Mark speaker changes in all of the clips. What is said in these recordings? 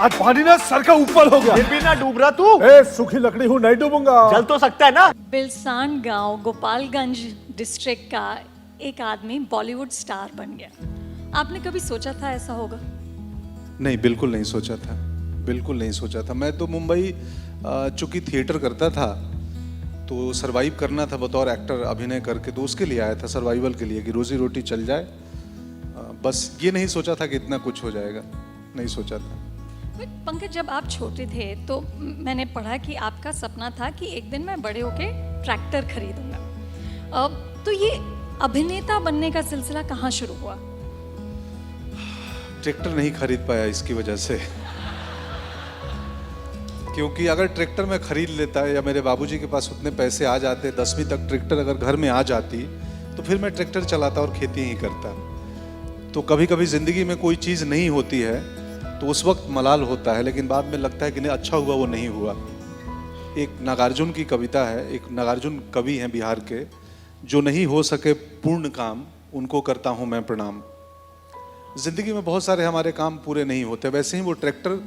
Speaker 1: आज पानी ना सर का ऊपर हो गया।
Speaker 2: फिर भी ना डूब रहा तू।
Speaker 1: ए, सूखी लकड़ी हूँ, नहीं डूबूंगा।
Speaker 2: जल तो सकता है ना।
Speaker 3: बिलसान गांव गोपालगंज डिस्ट्रिक्ट का एक आदमी बॉलीवुड स्टार बन गया। आपने कभी सोचा था ऐसा होगा?
Speaker 4: नहीं, बिल्कुल नहीं सोचा था, बिल्कुल नहीं सोचा था। मैं तो मुंबई चूंकि थिएटर करता था तो सरवाइव करना था बतौर एक्टर, अभिनय करके, तो उसके लिए आया था, सर्वाइवल के लिए, कि रोजी रोटी चल जाए। बस ये नहीं सोचा था कि इतना कुछ हो जाएगा, नहीं सोचा था।
Speaker 3: पंकज, जब आप छोटे थे तो मैंने पढ़ा कि आपका सपना था कि एक दिन मैं बड़े होके ट्रैक्टर खरीदूंगा। तो ये अभिनेता बनने का सिलसिला कहाँ शुरू हुआ?
Speaker 4: ट्रैक्टर नहीं खरीद पाया इसकी वजह से, क्योंकि अगर ट्रैक्टर मैं खरीद लेता या मेरे बाबूजी के पास उतने पैसे आ जाते, 10वीं तक ट्रैक्टर अगर घर में आ जाती, तो फिर मैं ट्रैक्टर चलाता और खेती ही करता। तो कभी कभी ज़िंदगी में कोई चीज़ नहीं होती है तो उस वक्त मलाल होता है, लेकिन बाद में लगता है कि नहीं, अच्छा हुआ वो नहीं हुआ। एक नागार्जुन की कविता है, एक नागार्जुन कवि हैं बिहार के, जो नहीं हो सके पूर्ण काम उनको करता हूँ मैं प्रणाम। ज़िंदगी में बहुत सारे हमारे काम पूरे नहीं होते, वैसे ही वो ट्रैक्टर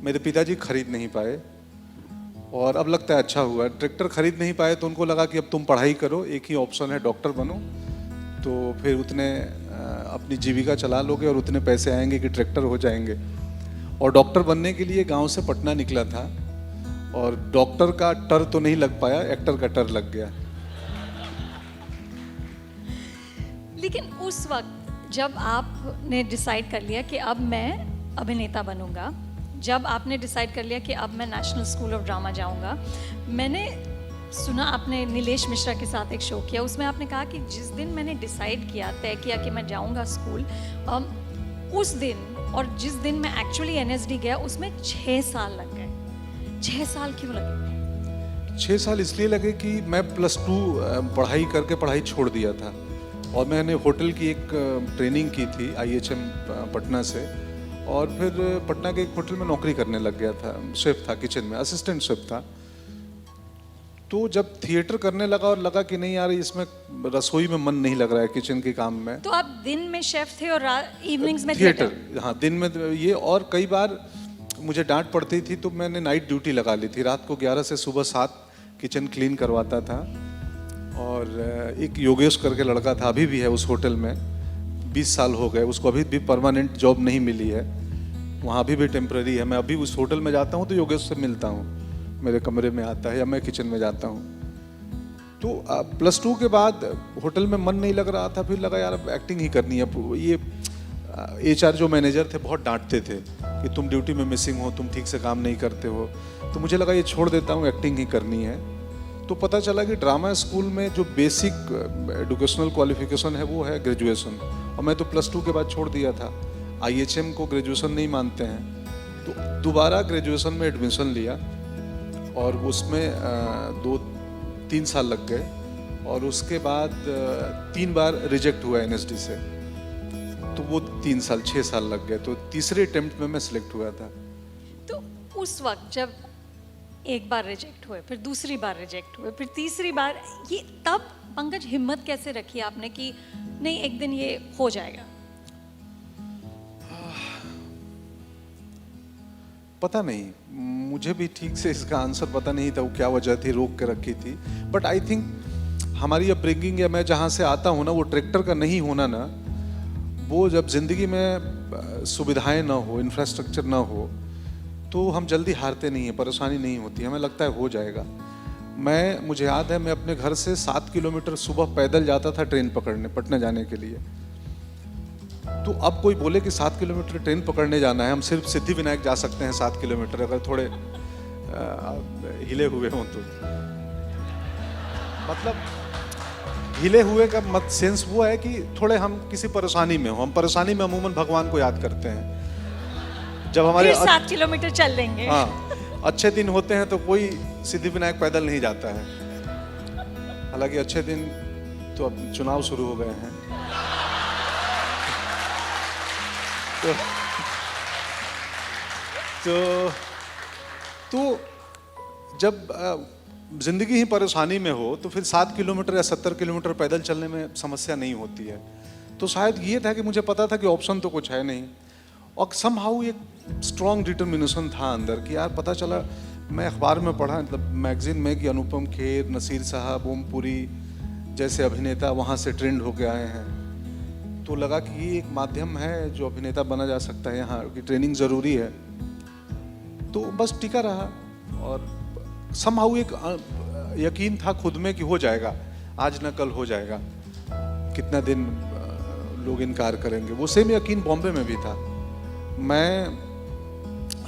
Speaker 4: मेरे पिताजी खरीद नहीं पाए और अब लगता है अच्छा हुआ। ट्रैक्टर खरीद नहीं पाए तो उनको लगा कि अब तुम पढ़ाई करो, एक ही ऑप्शन है, डॉक्टर बनो, तो फिर उतने अपनी जीविका चला लोगे और उतने पैसे आएंगे कि ट्रैक्टर हो जाएंगे। और डॉक्टर बनने के लिए गांव से पटना निकला था और डॉक्टर का टर तो नहीं लग पाया, एक्टर का टर लग गया।
Speaker 3: लेकिन उस वक्त जब आपने डिसाइड कर लिया कि अब मैं अभिनेता बनूंगा, जब आपने डिसाइड कर लिया कि अब मैं नेशनल स्कूल ऑफ ड्रामा जाऊंगा, मैंने सुना आपने नीलेश मिश्रा के साथ एक शो किया, उसमें आपने कहा कि जिस दिन मैंने डिसाइड किया, तय किया कि मैं जाऊंगा स्कूल, उस दिन और जिस दिन मैं एक्चुअली एनएसडी गया उसमें 6 साल लग गए। 6 साल क्यों लगे?
Speaker 4: 6 साल इसलिए लगे कि मैं +2 पढ़ाई करके पढ़ाई छोड़ दिया था और मैंने होटल की एक ट्रेनिंग की थी IHM पटना से, और फिर पटना के एक होटल में नौकरी करने लग गया था, शेफ था, किचन में असिस्टेंट शेफ था। तो जब थिएटर करने लगा और लगा कि नहीं यार, इसमें रसोई में मन नहीं लग रहा है, किचन के काम में।
Speaker 3: तो आप दिन में शेफ थे और इवनिंग्स में
Speaker 4: थिएटर? हाँ, दिन में ये, और कई बार मुझे डांट पड़ती थी तो मैंने नाइट ड्यूटी लगा ली थी, रात को 11 से सुबह 7 किचन क्लीन करवाता था। और एक योगेश करके लड़का था, अभी भी है उस होटल में, 20 साल हो गए, उसको अभी भी परमानेंट जॉब नहीं मिली है, वहाँ अभी भी टेम्पररी है। मैं अभी उस होटल में जाता हूँ तो योगेश से मिलता हूँ, मेरे कमरे में आता है या मैं किचन में जाता हूँ। तो +2 के बाद होटल में मन नहीं लग रहा था, फिर लगा यार अब एक्टिंग ही करनी है। ये HR जो मैनेजर थे बहुत डांटते थे कि तुम ड्यूटी में मिसिंग हो, तुम ठीक से काम नहीं करते हो, तो मुझे लगा ये छोड़ देता हूँ, एक्टिंग ही करनी है। तो पता चला कि ड्रामा स्कूल में जो बेसिक एजुकेशनल क्वालिफिकेशन है वो है ग्रेजुएशन, और मैं तो +2 के बाद छोड़ दिया था। IHM को ग्रेजुएशन नहीं मानते हैं, तो दोबारा ग्रेजुएशन में एडमिशन लिया और उसमें 2-3 साल लग गए, और उसके बाद 3 बार रिजेक्ट हुआ NSD से, तो वो 3 साल 6 साल लग गए, तो तीसरे अटेम्प्ट में मैं सिलेक्ट हुआ था।
Speaker 3: तो उस वक्त जब एक बार रिजेक्ट हुए, फिर दूसरी बार रिजेक्ट हुए, फिर तीसरी बार, ये तब पंकज हिम्मत कैसे रखी आपने कि नहीं एक दिन ये हो जाएगा?
Speaker 4: पता नहीं, मुझे भी ठीक से इसका आंसर पता नहीं था, वो क्या वजह थी रोक के रखी थी। बट आई थिंक हमारी अपब्रिंगिंग या मैं जहाँ से आता हूँ ना, वो ट्रैक्टर का नहीं होना ना, वो जब जिंदगी में सुविधाएं ना हो, इंफ्रास्ट्रक्चर ना हो, तो हम जल्दी हारते नहीं हैं, परेशानी नहीं होती, हमें लगता है हो जाएगा। मुझे याद है, मैं अपने घर से 7 किलोमीटर सुबह पैदल जाता था ट्रेन पकड़ने, पटना जाने के लिए। तो अब कोई बोले कि 7 किलोमीटर ट्रेन पकड़ने जाना है, हम सिर्फ सिद्धि विनायक जा सकते हैं 7 किलोमीटर, अगर थोड़े हिले हुए हों तो। मतलब हिले हुए का मत सेंस वो है कि थोड़े हम किसी परेशानी में हो, हम परेशानी में अमूमन भगवान को याद करते हैं। जब हमारे
Speaker 3: 7 किलोमीटर चल लेंगे।
Speaker 4: हाँ, अच्छे दिन होते हैं तो कोई सिद्धि विनायक पैदल नहीं जाता है। हालांकि अच्छे दिन तो अब चुनाव शुरू हो गए हैं, तो जब जिंदगी ही परेशानी में हो तो फिर 7 किलोमीटर या 70 किलोमीटर पैदल चलने में समस्या नहीं होती है। तो शायद ये था कि मुझे पता था कि ऑप्शन तो कुछ है नहीं, और समहाउ एक स्ट्रॉन्ग डिटर्मिनेशन था अंदर कि यार पता चला, मैं अखबार में पढ़ा, मतलब मैगजीन में, कि अनुपम खेर, नसीर साहब, ओमपुरी जैसे अभिनेता वहाँ से ट्रेंड होके आए हैं। तो लगा कि ये एक माध्यम है जो अभिनेता बना जा सकता है, यहाँ की ट्रेनिंग ज़रूरी है। तो बस टिका रहा और समहाउ एक यकीन था खुद में कि हो जाएगा, आज न कल हो जाएगा, कितना दिन लोग इनकार करेंगे। वो सेम यकीन बॉम्बे में भी था। मैं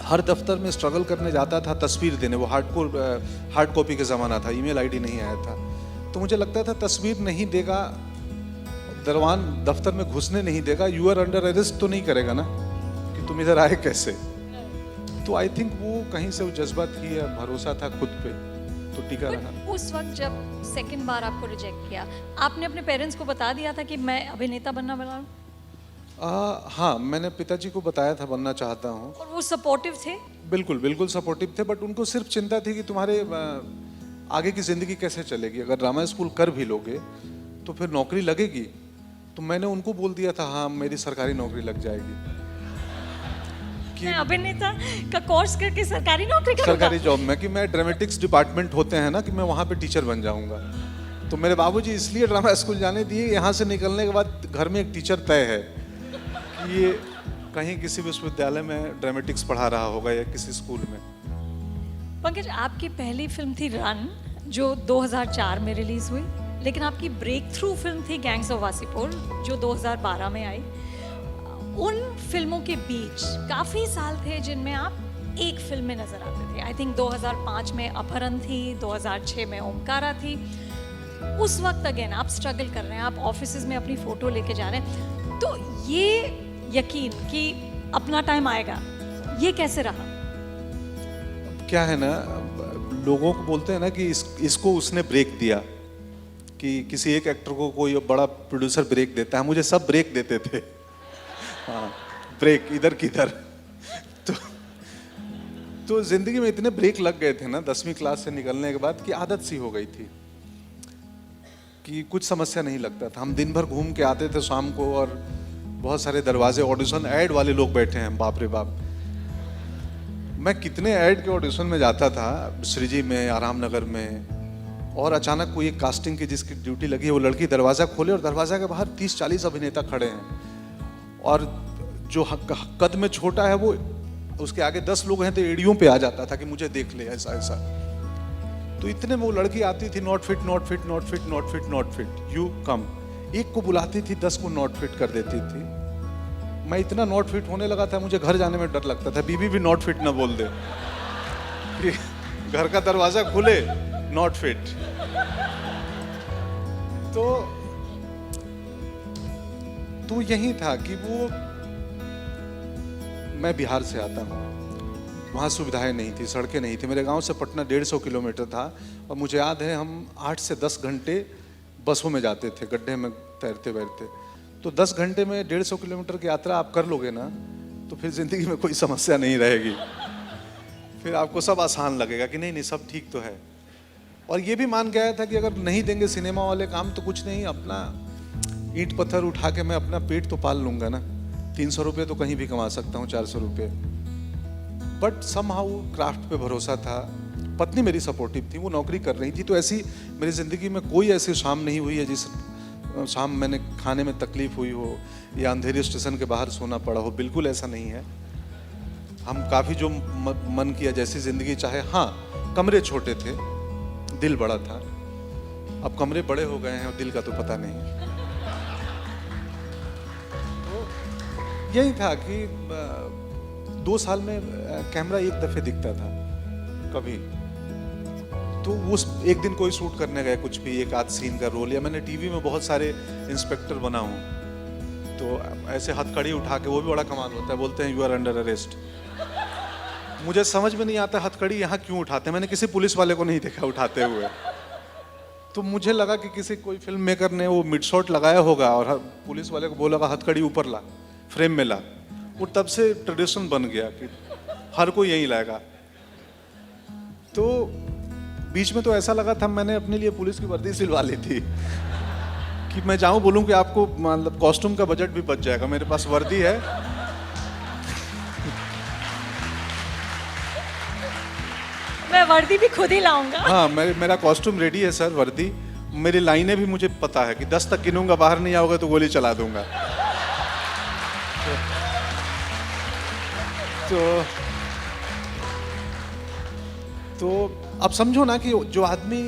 Speaker 4: हर दफ्तर में स्ट्रगल करने जाता था तस्वीर देने, वो हार्ड कॉपी का ज़माना था, ईमेल आईडी नहीं आया था। तो मुझे लगता था तस्वीर नहीं देगा, दरवान दफ्तर में घुसने नहीं देगा, यू आर अंडर अरेस्ट तो नहीं करेगा ना कि तुम इधर आए कैसे। तो आई थिंक वो कहीं से वो जज्बा थी, भरोसा था खुद पे, तो टिका रहा।
Speaker 3: उस वक्त जब सेकंड बार आपको रिजेक्ट किया, आपने अपने पेरेंट्स को बता दिया था कि मैं अभिनेता बनना वाला हूँ?
Speaker 4: हाँ, मैंने पिताजी को बताया था बनना चाहता हूँ।
Speaker 3: और वो सपोर्टिव थे?
Speaker 4: बिल्कुल बिल्कुल सपोर्टिव थे, बट उनको सिर्फ चिंता थी कि तुम्हारे आगे की ज़िंदगी कैसे चलेगी, अगर ड्रामा स्कूल कर भी लोगे तो फिर नौकरी लगेगी। तो मैंने उनको बोल दिया था हाँ मेरी सरकारी नौकरी लग जाएगी,
Speaker 3: मैं अभिनेता का कोर्स करके सरकारी नौकरी करूंगा,
Speaker 4: सरकारी जॉब में, कि मैं ड्रामेटिक्स डिपार्टमेंट होते हैं ना, कि मैं वहाँ पे टीचर बन जाऊँगा। तो मेरे बाबूजी इसलिए ड्रामा स्कूल जाने दिए, यहाँ से निकलने के बाद घर में एक टीचर तय है कि ये कहीं किसी विश्वविद्यालय में ड्रामेटिक्स पढ़ा रहा होगा या किसी स्कूल में।
Speaker 3: पंकज, आपकी पहली फिल्म थी रन, जो 2004 में रिलीज हुई, लेकिन आपकी ब्रेक थ्रू फिल्म थी गैंग्स ऑफ वासेपुर, जो 2012 में आई। उन फिल्मों के बीच काफ़ी साल थे जिनमें आप एक फिल्म में नजर आते थे। आई थिंक 2005 में अपहरण थी, 2006 में ओमकारा थी। उस वक्त अगेन आप स्ट्रगल कर रहे हैं, आप ऑफिस में अपनी फोटो लेके जा रहे हैं, तो ये यकीन कि अपना टाइम आएगा, ये कैसे रहा?
Speaker 4: क्या है ना, लोगों को बोलते हैं ना कि इसको उसने ब्रेक दिया, कि किसी एक एक्टर को कोई बड़ा प्रोड्यूसर ब्रेक देता है, मुझे सब ब्रेक देते थे। हाँ, ब्रेक इधर किधर। तो जिंदगी में इतने ब्रेक लग गए थे ना 10वीं क्लास से निकलने के बाद, कि आदत सी हो गई थी कि कुछ समस्या नहीं लगता था। हम दिन भर घूम के आते थे शाम को, और बहुत सारे दरवाजे ऑडिशन ऐड वाले लोग बैठे हैं, बाप रे बाप। मैं कितने ऐड के ऑडिशन में जाता था, सृजी में, आराम नगर में, और अचानक कोई एक कास्टिंग की जिसकी ड्यूटी लगी है, वो लड़की दरवाज़ा खोले और दरवाज़ा के बाहर 30-40 अभिनेता खड़े हैं, और जो कद में छोटा है वो, उसके आगे 10 लोग हैं तो एड़ियों पे आ जाता था कि मुझे देख ले, ऐसा ऐसा। तो इतने में वो लड़की आती थी, not fit not fit not fit not fit not fit, you come. एक को बुलाती थी, 10 को नॉट फिट कर देती थी। मैं इतना नॉट फिट होने लगा था, मुझे घर जाने में डर लगता था, बीबी भी नॉट फिट ना बोल दे कि घर का दरवाजा खुले, नॉट फिट। तो यही था कि वो, मैं बिहार से आता हूँ, वहाँ सुविधाएं नहीं थी, सड़कें नहीं थी। मेरे गांव से पटना 150 किलोमीटर था, और मुझे याद है हम 8 से 10 घंटे बसों में जाते थे, गड्ढे में तैरते बैठते। तो 10 घंटे में 150 किलोमीटर की यात्रा आप कर लोगे ना, तो फिर ज़िंदगी में कोई समस्या नहीं रहेगी, फिर आपको सब आसान लगेगा कि नहीं नहीं सब ठीक तो है। और ये भी मान गया था कि अगर नहीं देंगे सिनेमा वाले काम तो कुछ नहीं, अपना ईंट पत्थर उठा के मैं अपना पेट तो पाल लूँगा ना। 300 रुपये तो कहीं भी कमा सकता हूँ, 400 रुपये। बट समहाउ क्राफ्ट पे भरोसा था। पत्नी मेरी सपोर्टिव थी, वो नौकरी कर रही थी, तो ऐसी मेरी ज़िंदगी में कोई ऐसी शाम नहीं हुई है जिस शाम मैंने खाने में तकलीफ हुई हो या अंधेरी स्टेशन के बाहर सोना पड़ा हो, बिल्कुल ऐसा नहीं है। हम काफ़ी जो मन किया जैसी ज़िंदगी चाहे। हाँ, कमरे छोटे थे, दिल बड़ा था। अब कमरे बड़े हो गए हैं और दिल का तो पता नहीं। तो यही था कि 2 साल में कैमरा एक दफ़े दिखता था कभी, तो उस एक दिन कोई शूट करने गए, कुछ भी एक आध सीन का रोल, या मैंने टीवी में बहुत सारे इंस्पेक्टर बना हूँ, तो ऐसे हथकड़ी उठा के, वो भी बड़ा कमाल होता है, बोलते हैं यू आर अंडर अरेस्ट। मुझे समझ में नहीं आता हथकड़ी यहाँ क्यों उठाते हैं, मैंने किसी पुलिस वाले को नहीं देखा उठाते हुए। तो मुझे लगा कि किसी कोई फिल्म मेकर ने वो मिड शॉट लगाया होगा और पुलिस वाले को बोला हथकड़ी ऊपर ला, फ्रेम में ला। वो तब से ट्रेडिशन बन गया कि हर कोई यही लाएगा। तो बीच में तो ऐसा लगा था, मैंने अपने लिए पुलिस की वर्दी सिलवा ली थी कि मैं जाऊं बोलूं कि आपको मतलब कॉस्ट्यूम का बजट भी बच जाएगा, मेरे पास वर्दी है।
Speaker 3: मैं वर्दी भी खुद ही लाऊंगा।
Speaker 4: हाँ, मेरा कॉस्ट्यूम रेडी है सर, वर्दी। मेरी लाइनें भी मुझे पता है कि 10 तक गिनूंगा, बाहर नहीं आओगे तो गोली चला दूंगा। तो अब समझो ना कि जो आदमी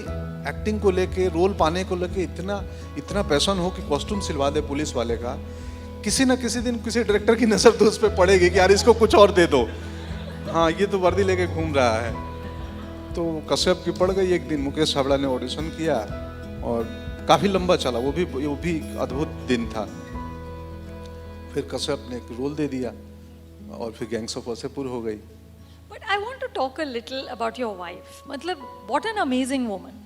Speaker 4: एक्टिंग को लेके, रोल पाने को लेके इतना पैशन हो कि कॉस्ट्यूम सिलवा दे पुलिस वाले का, किसी ना किसी दिन किसी डायरेक्टर की नजर तो उस पर पड़ेगी कि यार इसको कुछ और दे दो। हाँ, ये तो वर्दी लेके घूम रहा है। तो कश्यप की पड़ गई। एक दिन मुकेश छाबड़ा ने ऑडिशन किया और काफी लंबा चला, वो भी अद्भुत दिन था। फिर कश्यप ने एक रोल दे दिया और फिर गैंग्स ऑफ वासेपुर हो गई।
Speaker 3: But I want to talk a little about your wife. मतलब what an amazing woman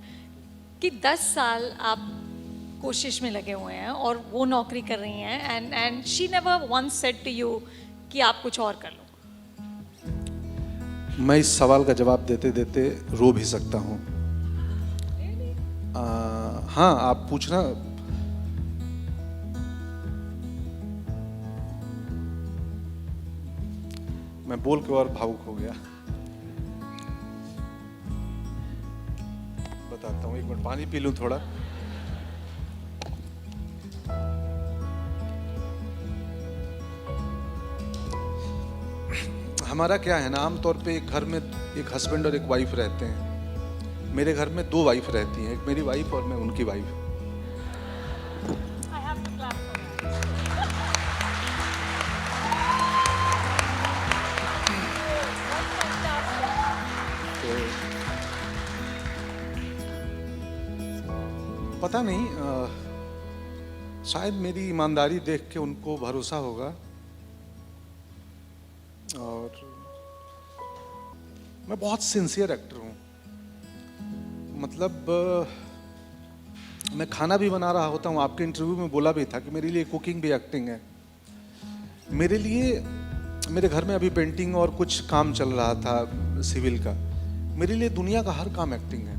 Speaker 3: कि 10 साल आप कोशिश में लगे हुए हैं और वो नौकरी कर रही हैं and she never once said to you कि आप कुछ और कर लो।
Speaker 4: मैं इस सवाल का जवाब देते देते रो भी सकता हूँ। हाँ, आप पूछना। मैं बोल के और भावुक हो गया। बताता हूँ, एक मिनट पानी पी लूं थोड़ा। हमारा क्या है ना, आमतौर पे एक घर में एक हस्बैंड और एक वाइफ रहते हैं। मेरे घर में 2 वाइफ रहती हैं, एक मेरी वाइफ और मैं उनकी वाइफ। पता नहीं, शायद मेरी ईमानदारी देख के उनको भरोसा होगा। और मैं बहुत सिंसियर एक्टर हूँ। मतलब मैं खाना भी बना रहा होता हूँ। आपके इंटरव्यू में बोला भी था कि मेरे लिए कुकिंग भी एक्टिंग है। मेरे लिए, मेरे घर में अभी पेंटिंग और कुछ काम चल रहा था सिविल का। मेरे लिए दुनिया का हर काम एक्टिंग है।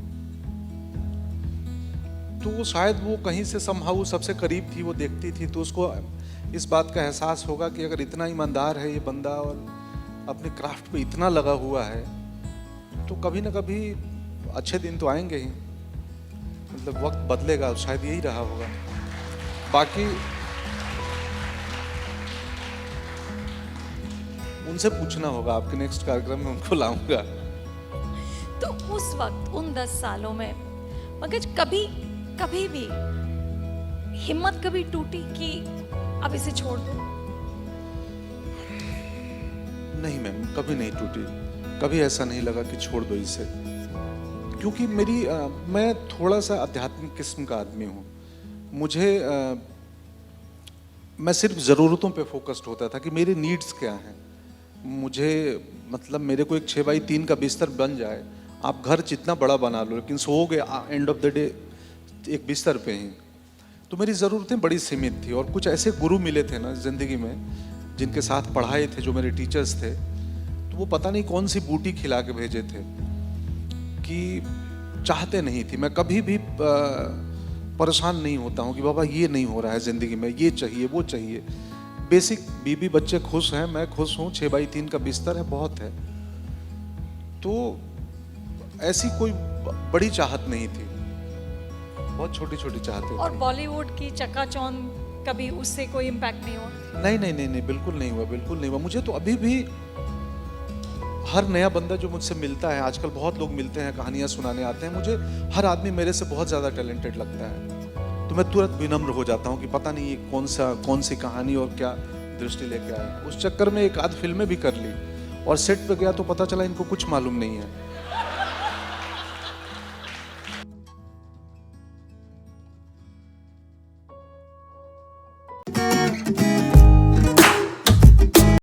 Speaker 4: तो शायद वो कहीं से समहाउ सबसे करीब थी, वो देखती थी, तो उसको इस बात का एहसास होगा कि अगर इतना ईमानदार है ये बंदा और अपने क्राफ्ट पे इतना लगा हुआ है, तो कभी ना कभी अच्छे दिन तो आएंगे ही। मतलब वक्त बदलेगा, शायद यही रहा होगा। बाकी उनसे पूछना होगा, आपके नेक्स्ट कार्यक्रम में उनको लाऊंगा।
Speaker 3: तो उस वक्त उन 10 सालों में मगर कभी भी हिम्मत कभी टूटी कि अब इसे छोड़ दो?
Speaker 4: नहीं मैम, कभी नहीं टूटी। कभी ऐसा नहीं लगा कि छोड़ दो इसे, क्योंकि मैं थोड़ा सा आध्यात्मिक किस्म का आदमी हूँ। मैं सिर्फ ज़रूरतों पे फोकस्ड होता था कि मेरे नीड्स क्या हैं। मतलब मेरे को एक 6x3 का बिस्तर बन जाए, आप घर जितना बड़ा बना लो, लेकिन सोओगे एंड ऑफ द डे एक बिस्तर पे ही। तो मेरी ज़रूरतें बड़ी सीमित थी। और कुछ ऐसे गुरु मिले थे ना ज़िंदगी में, जिनके साथ पढ़ाए थे, जो मेरे टीचर्स थे, तो वो पता नहीं कौन सी बूटी खिला के भेजे थे कि चाहते नहीं थी। मैं कभी भी परेशान नहीं होता हूँ कि बाबा ये नहीं हो रहा है ज़िंदगी में, ये चाहिए वो चाहिए। बेसिक बीबी बच्चे खुश हैं, मैं खुश हूँ, 6x3 का बिस्तर है, बहुत है। तो ऐसी कोई बड़ी चाहत नहीं थी, बहुत छोटी छोटी चाहतें।
Speaker 3: और बॉलीवुड की चकाचौंध, कभी उससे कोई इम्पैक्ट नहीं हुआ?
Speaker 4: नहीं, बिल्कुल नहीं हुआ, बिल्कुल नहीं हुआ। मुझे तो अभी भी हर नया बंदा जो मुझसे मिलता है, आजकल बहुत लोग मिलते हैं, कहानियां सुनाने आते हैं, मुझे हर आदमी मेरे से बहुत ज़्यादा टैलेंटेड लगता है। तो मैं तुरंत विनम्र हो जाता हूँ कि पता नहीं ये कौन सी कहानी और क्या दृष्टि लेके आए। उस चक्कर में एक आध फिल्में भी कर ली और सेट पे गया तो पता चला इनको कुछ मालूम नहीं है।